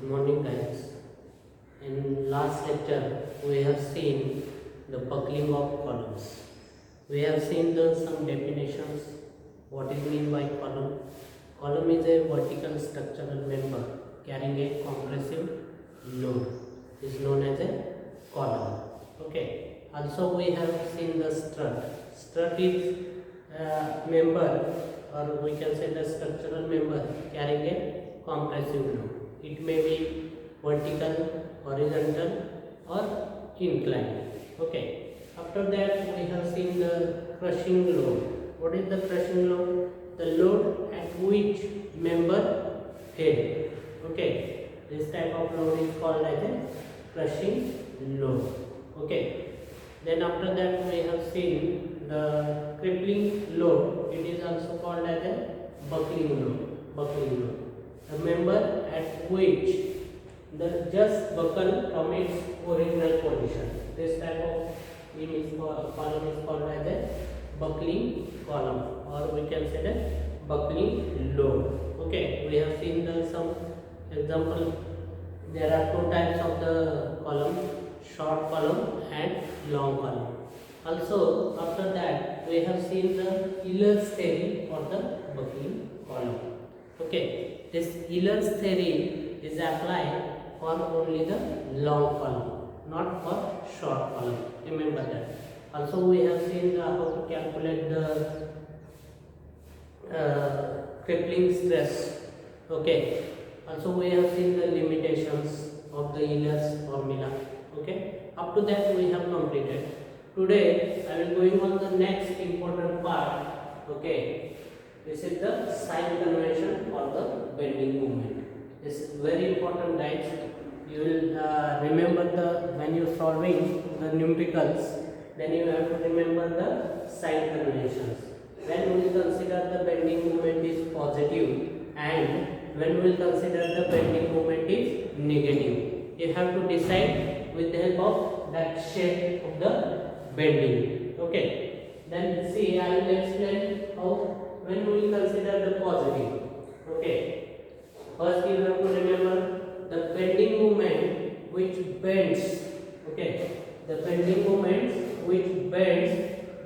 Good morning guys. In last lecture we have seen the buckling of columns. We have seen some definitions. What is meant by column? Column is a vertical structural member carrying a compressive load. Is known as a column. Okay. Also we have seen the strut. Strut is a member, or we can say the structural member carrying a compressive load. It may be vertical, horizontal or inclined. Okay. After that we have seen the crushing load. What is the crushing load? The load at which member head. Okay. This type of load is called as a crushing load. Okay. Then after that we have seen the crippling load. It is also called as a buckling load. Buckling load. The member at which the just buckle from its original position. This type of column is called as a buckling column, or we can say the buckling load. Okay, we have seen some example. There are two types of the column: short column and long column. Also, after that, we have seen the Euler's theory for the buckling column. Okay, this Euler's theory is applied for only the long column, not for short column. Remember that. Also, we have seen how to calculate the crippling stress. Okay. Also, we have seen the limitations of the Euler's formula. Okay. Up to that, we have completed. Today, I will going on the next important part. Okay. This is the sign convention for the bending moment. This is very important, guys. You will remember when you solving the numericals, then you have to remember the sign conventions. When we will consider the bending moment is positive, and when we will consider the bending moment is negative. You have to decide with the help of that shape of the bending. Okay. Then see, I will explain how. When we will consider the positive. Okay. First you have to remember the bending moment which bends. Okay. The bending moment which bends,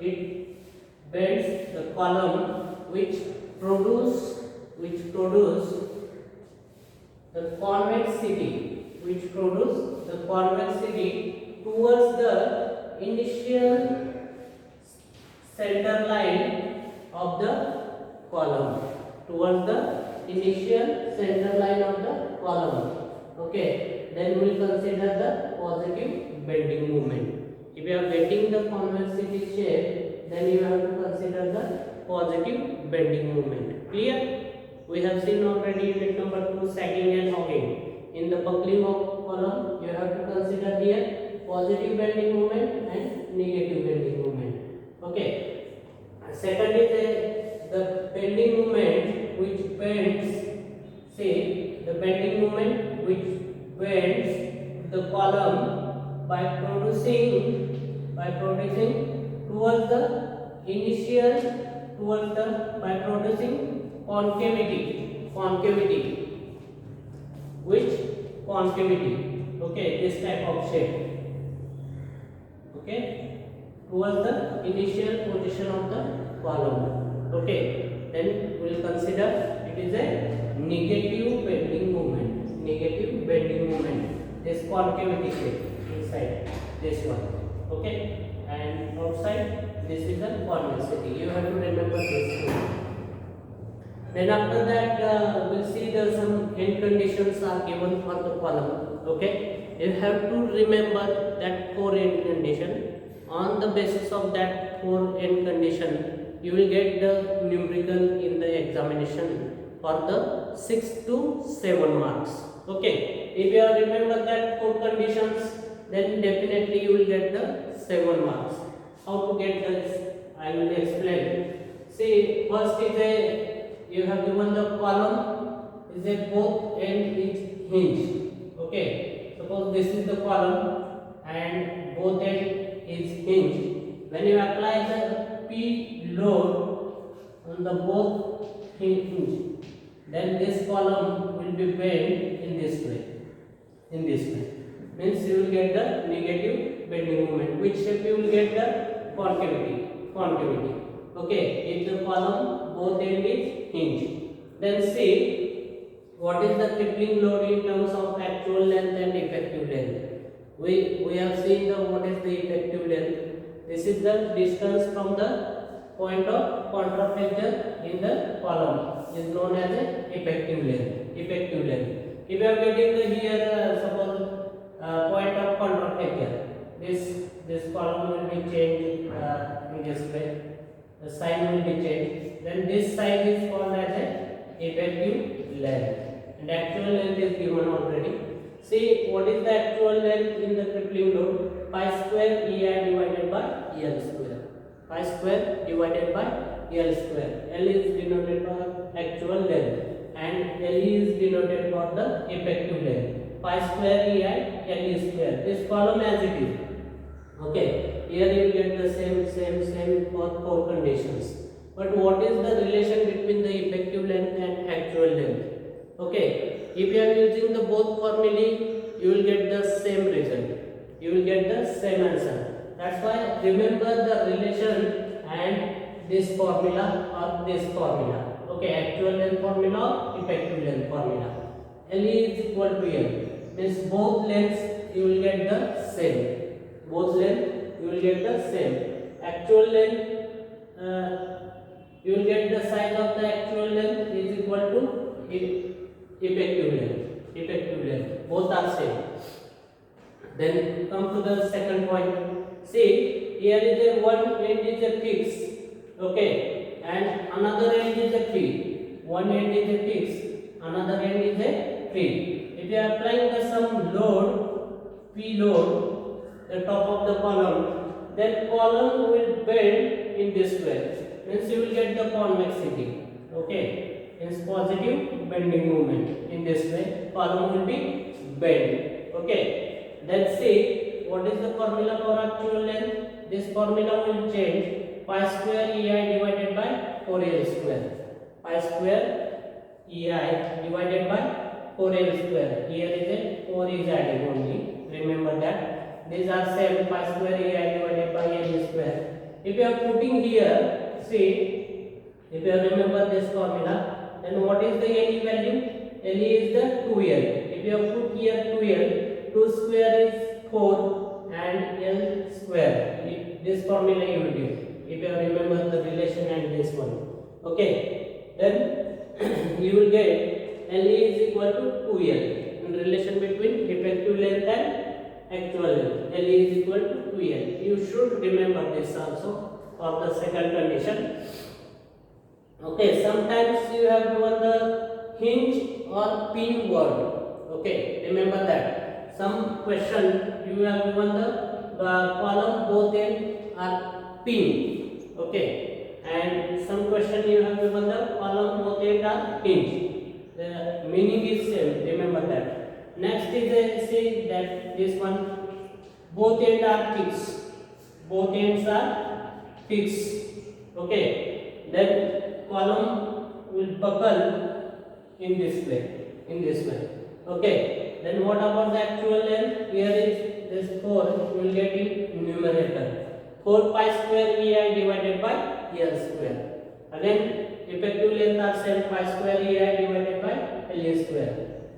it bends the column which produce the convexity towards the initial center line of the column, towards the initial center line of the column. Okay, then we will consider the positive bending moment. If you are getting the convexity shape, then you have to consider the positive bending moment. Clear? We have seen already unit number 2, sagging and hogging. In the buckling of column, you have to consider here positive bending moment and negative bending moment. Okay. Second is the bending moment which bends. Say the bending moment which bends the column by producing towards the initial by producing concavity. Which concavity? Okay, this type of shape. Okay, towards the initial position of the column. Okay, then we will consider it is a negative bending moment. Negative bending moment. This concavity shape inside this one. Okay, and outside this is the convexity. You have to remember this too. Then after that, we'll see some end conditions are given for the column. Okay, you have to remember that 4 end condition. On the basis of that 4 end condition, you will get the numerical in the examination for the 6 to 7 marks. Okay, if you have remember that 4 conditions, then definitely you will get the 7 marks. How to get this? I will explain. See, first is you have given the column is a both end is hinged. Okay, suppose this is the column and both end is hinged. When you apply the P load on the both hinge, then this column will be bent in this way. in this way. Means you will get the negative bending moment. Which shape you will get? The concavity. Concavity. Okay, if the column both end is hinged. Then see what is the crippling load in terms of actual length and effective length. We have seen the what is the effective length. This is the distance from the point of contraflexure in the column is known as a effective length. Effective length. If you are getting the here suppose point of contraflexure, this column will be changed in this way. The sign will be changed. Then this sign is called as a effective length, and actual length is given already. See what is the actual length in the crippling load? Pi square EI divided by L square. Pi square divided by L square. L is denoted by actual length and L is denoted for the effective length. Pi square EI L square. This column as it is. Okay, here you get the same for 4 conditions. But what is the relation between the effective length and actual length? Okay, if you are using the both formulae, you will get the same result. You will get the same answer. That's why remember the relation and this formula or this formula. Okay, actual length formula, effective length formula. L is equal to L. Means both lengths you will get the same. Both length you will get the same. Actual length you will get the size of the actual length is equal to effective length. Effective length. Both are same. Then come to the second point. See, here is a one end is a fix. Okay, and another end is a free. One end is a fix, another end is a free. If you are applying the some load, P load, the top of the column, then column will bend in this way. Means you will get the convexity. Okay, means positive bending moment. In this way, column will be bent. Okay, let's see what is the formula for actual length. This formula will change. Pi square EI divided by 4L square. Pi square EI divided by 4L square. Here is a 4 is added only. Remember that. These are same. Pi square EI divided by L square. If you are putting here, see, if you remember this formula, then what is the LE value? LE is the 2L. If you have put here 2L, 2 square is 4 and L square. This formula you will give. If you remember the relation and this one. Okay, then you will get LE is equal to 2L in relation between effective length and actual length. LE is equal to 2L. You should remember this also for the second condition. Okay, sometimes you have given the hinge or pin word. Okay, remember that. Some question you have given the column both ends are pin. Okay, and some question you have given the column both ends are hinge. The meaning is same. Remember that. Next is a say that this one both ends are fixed. Both ends are fixed. Okay, then column will buckle in this way. In this way. Okay, then what about the actual length? Here is this 4. You will get in numerator. 4 pi square EI divided by L square. Again, effective length are same. Pi square EI divided by L square.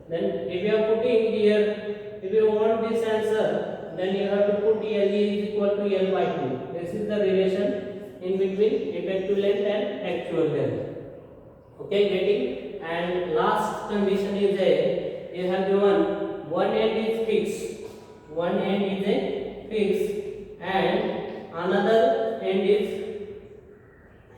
Then if you are putting here, if you want this answer, then you have to put LE is equal to L by 2. This is the relation in between effective length and actual length. Okay, getting? And last condition is a, you have given one end is fixed. One end is a fixed and another end is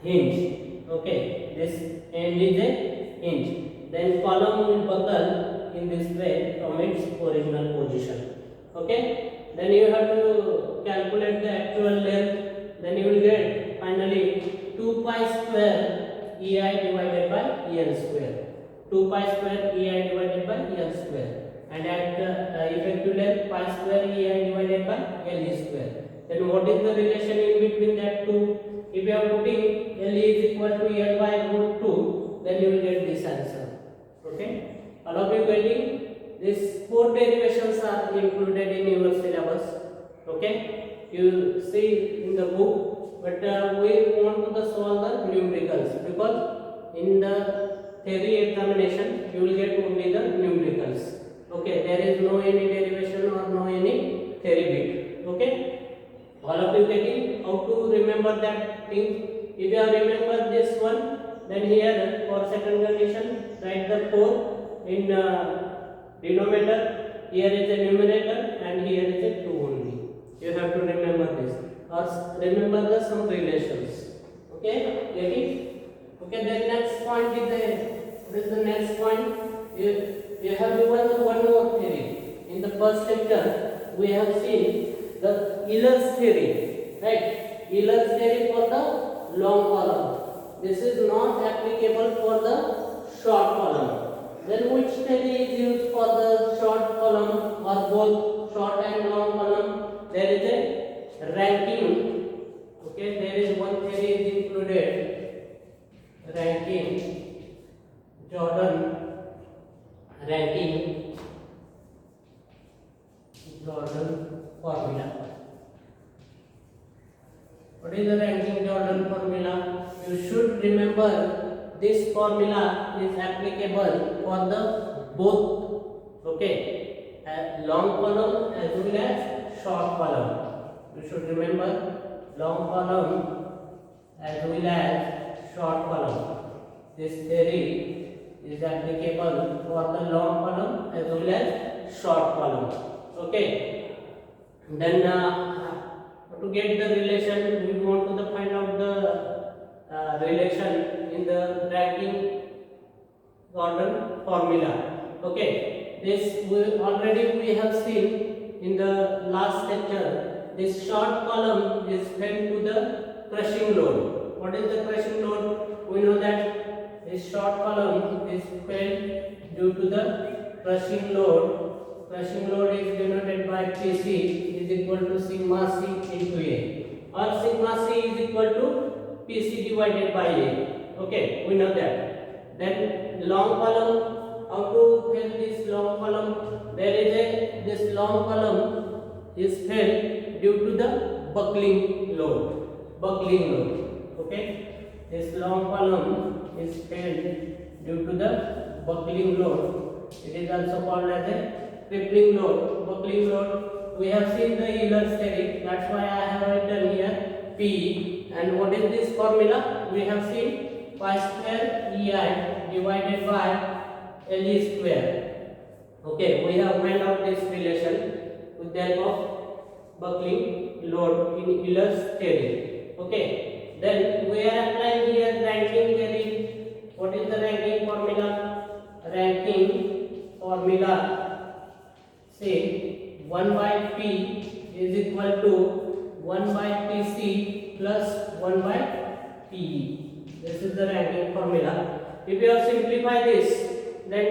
hinge. Okay, this end is a hinge. Then column will buckle in this way from its original position. Okay, then you have to calculate the actual length. Then you will get finally 2 pi square EI divided by L square. 2 pi square EI divided by L square. And at effective length pi square EI divided by L square. Then what is the relation in between that two? If you are putting LE is equal to L by root 2, then you will get this answer. Okay? All of you getting? These 4 derivations Okay, you see in the book, but we want to solve the numericals, because in the theory examination you will get only the numericals. Okay, there is no any derivation or no any theory bit. Okay, all of you getting how to remember that thing? If you have remembered this one, then here for second condition write the 4 in denominator, here is a numerator and here is a 2 only. You have to remember this, or remember the some relations. Okay, get it? Okay, then next point is the, what is the next point? You have given one more theory. In the first lecture we have seen the Euler's theory, right? Euler's theory for the long column. This is not applicable for the short column. Then which theory is used for the short column, or both short and long column? There is a Rankine. Okay, there is one theory is included. Rankine Jorden formula. What is the Rankine Jorden formula? You should remember this formula is applicable for the both. Okay, long column as well as short column. You should remember long column as well as short column. This theory is applicable for the long column as well as short column. Okay, then to get the relation, we want to find out the relation in the Rankine Jorden formula. Okay, this we have seen in the last lecture. This short column is fed to the crushing load. What is the crushing load? We know that this short column is fed due to the crushing load. Crushing load is denoted by PC is equal to sigma C into A, or sigma C is equal to PC divided by A. Okay, we know that. Then long column, how to fill this long column? There is this long column is filled due to the buckling load. Okay, this long column is filled due to the buckling load. It is also called as a crippling load. Buckling load, we have seen the Euler's theory, that's why I have written here P. And what is this formula? We have seen pi square EI divided by LE square. Okay, we have found out this relation with the help of buckling load in Euler's theory. Okay, then we are applying here Rankine theory. What is the Rankine formula? Rankine formula, say 1 by P is equal to 1 by PC plus 1 by PE. This is the Rankine formula. If you simplify this, then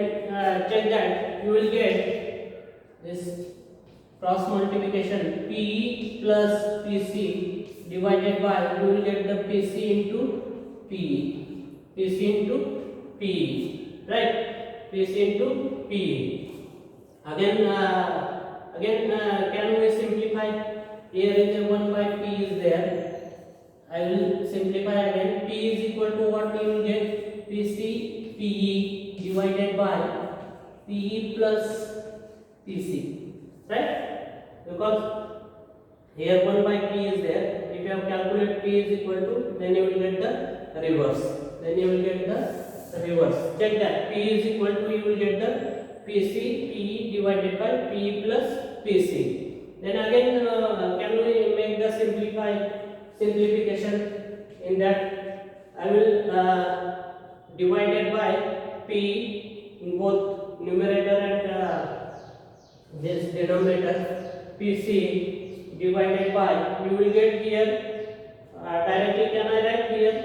check that you will get this cross multiplication PE plus PC divided by, you will get the PC into PE, right? PC into PE. Again, can we simplify? Here is a 1 by P is there. I will simplify again. P is equal to what you will get? PC PE divided by PE plus PC, right? Because here 1 by P is there. If you have calculated P is equal to, then you will get the reverse. Check that. P is equal to, you will get the PC PE divided by PE plus PC. Then again, can we make the simplification? In that, I will divided by P in both numerator and this denominator. PC divided by, you will get here directly. Can I write here?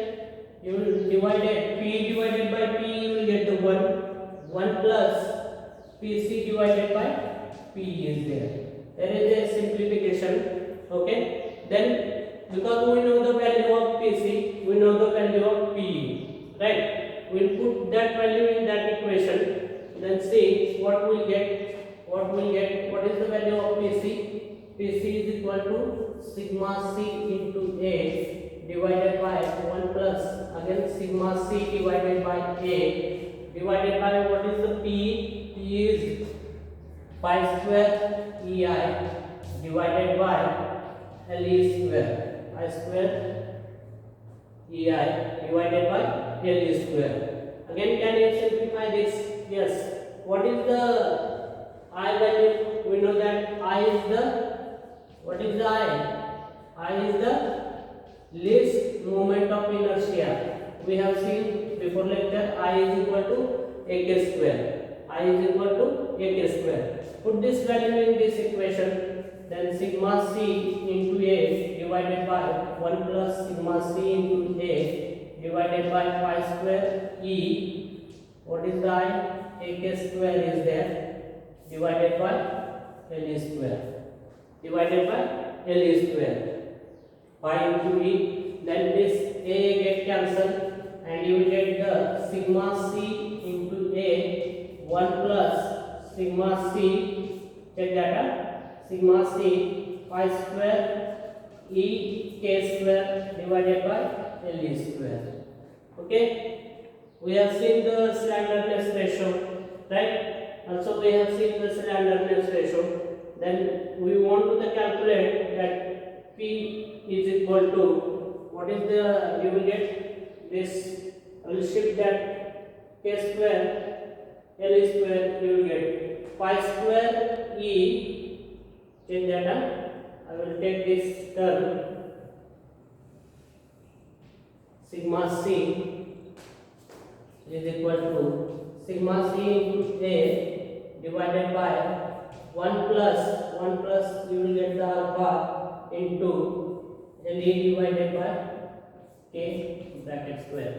You will divide it, P divided by P, you will get the 1 plus PC divided by P is there. There is a simplification. Okay, then because we know the value of PC, we know the value of PE, right? We'll put that value in that equation, then see what we'll get. What is the value of PC? Pc is equal to sigma c into A divided by 1 plus again sigma c divided by A divided by what is the P? P is pi square EI divided by LE square. I square EI divided by LE square. Again, can you simplify this? Yes. What is the I value? We know that I is the, what is the I? I is the least moment of inertia. We have seen before lecture I is equal to AK square. I is equal to AK square. Put this value in this equation, then sigma c into A divided by 1 plus sigma c into A divided by pi square E. What is the I? AK square is there divided by LE square. Divided by LE square. Pi into E. Then this A get cancelled and you will get the sigma c into A 1 plus sigma c, check that out, sigma c pi square E k square divided by LE square. Okay, we have seen the slenderness ratio, right? Also we have seen the slenderness ratio. Then we want to calculate that P is equal to, what is the, you will get this, I will shift that k square LE square, you will get pi square E, change that up. I will take this term sigma c is equal to sigma c into A divided by 1 plus you will get the alpha into LE divided by k bracket square.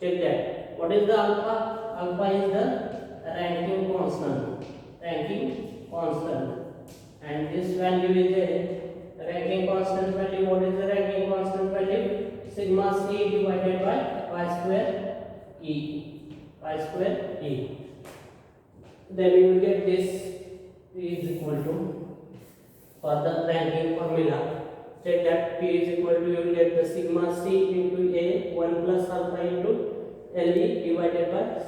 Check that. What is the alpha? Alpha is the Rankine constant. Rankine constant. And this value is a Rankine constant value. What is the Rankine constant value? Sigma c divided by pi square E. Pi square E. Then you will get this P is equal to, for the Rankine formula, check that P is equal to, you will get the sigma c into A 1 plus alpha into LE divided by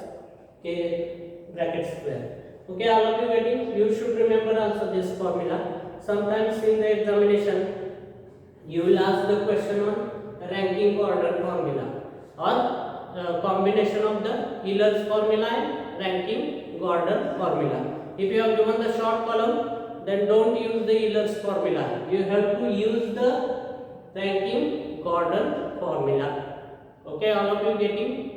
k bracket square. Okay, all of you getting? You should remember also this formula. Sometimes in the examination you will ask the question on Rankine Jorden formula or combination of the Euler's formula and Rankine Jorden formula. If you have given the short column, then don't use the Euler's formula. You have to use the Rankine Jorden formula. Okay, all of you getting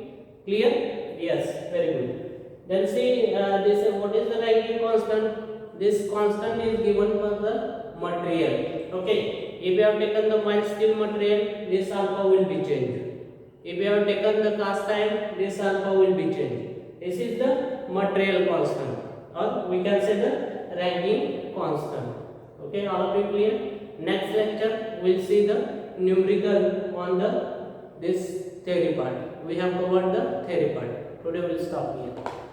clear? Yes, very good. Then see this, what is the Rankine constant? This constant is given for the material. Okay, if you have taken the mild steel material, this alpha will be changed. If you have taken the cast iron, this alpha will be changed. This is the material constant, or we can say the Rankine constant. Okay, all of you clear? Next lecture we will see the numerical on the this theory part. We have covered the theory part. Today we will stop here.